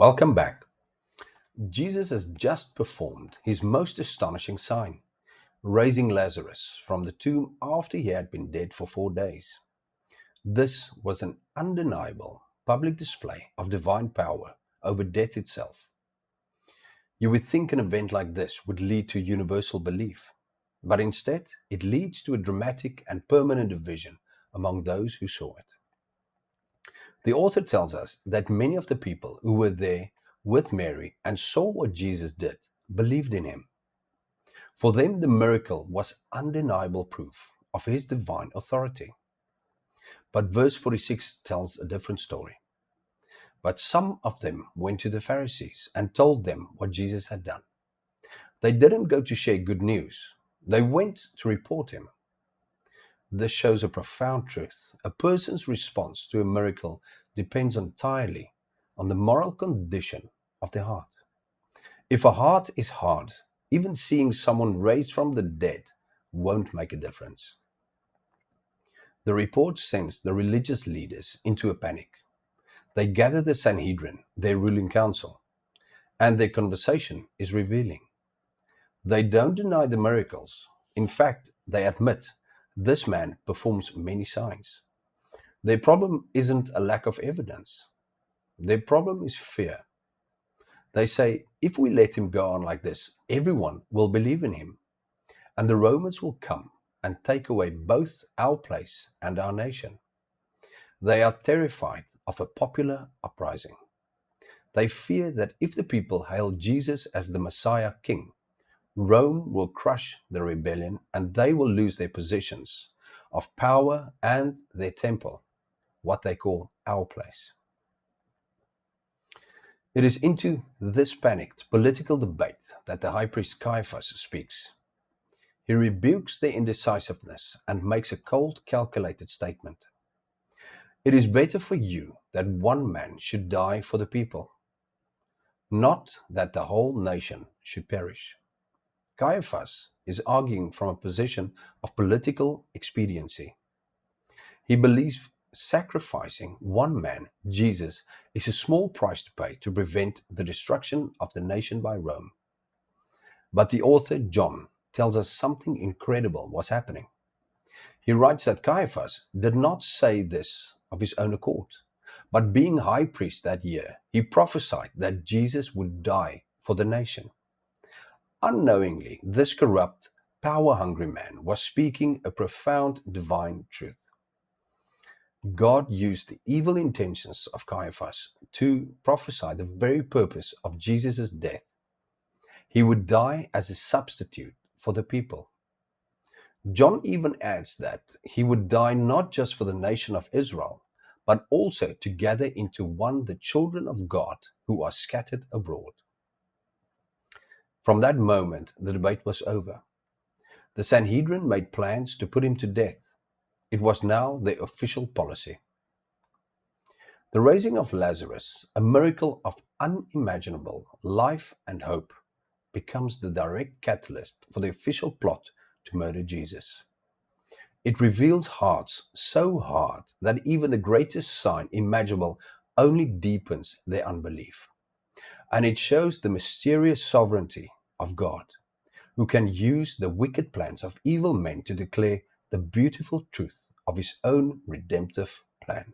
Welcome back. Jesus has just performed his most astonishing sign, raising Lazarus from the tomb after he had been dead for 4 days. This was an undeniable public display of divine power over death itself. You would think an event like this would lead to universal belief, but instead it leads to a dramatic and permanent division among those who saw it. The author tells us that many of the people who were there with Mary and saw what Jesus did believed in him. For them, the miracle was undeniable proof of his divine authority. But verse 46 tells a different story. But some of them went to the Pharisees and told them what Jesus had done. They didn't go to share good news, they went to report him. This shows a profound truth. A person's response to a miracle depends entirely on the moral condition of their heart. If a heart is hard, even seeing someone raised from the dead won't make a difference. The report sends the religious leaders into a panic. They gather the Sanhedrin, their ruling council, and their conversation is revealing. They don't deny the miracles. In fact, they admit this man performs many signs. Their problem isn't a lack of evidence. Their problem is fear. They say, if we let him go on like this, everyone will believe in him, and the Romans will come and take away both our place and our nation. They are terrified of a popular uprising. They fear that if the people hail Jesus as the Messiah King, Rome will crush the rebellion and they will lose their positions of power and their temple, what they call our place. It is into this panicked political debate that the high priest Caiaphas speaks. He rebukes their indecisiveness and makes a cold, calculated statement. It is better for you that one man should die for the people, not that the whole nation should perish. Caiaphas is arguing from a position of political expediency. He believes sacrificing one man, Jesus, is a small price to pay to prevent the destruction of the nation by Rome. But the author, John, tells us something incredible was happening. He writes that Caiaphas did not say this of his own accord, but being high priest that year, he prophesied that Jesus would die for the nation. Unknowingly, this corrupt, power-hungry man was speaking a profound divine truth. God used the evil intentions of Caiaphas to prophesy the very purpose of Jesus' death. He would die as a substitute for the people. John even adds that he would die not just for the nation of Israel, but also to gather into one the children of God who are scattered abroad. From that moment, the debate was over. The Sanhedrin made plans to put him to death. It was now their official policy. The raising of Lazarus, a miracle of unimaginable life and hope, becomes the direct catalyst for the official plot to murder Jesus. It reveals hearts so hard that even the greatest sign imaginable only deepens their unbelief. And it shows the mysterious sovereignty of God, who can use the wicked plans of evil men to declare the beautiful truth of his own redemptive plan.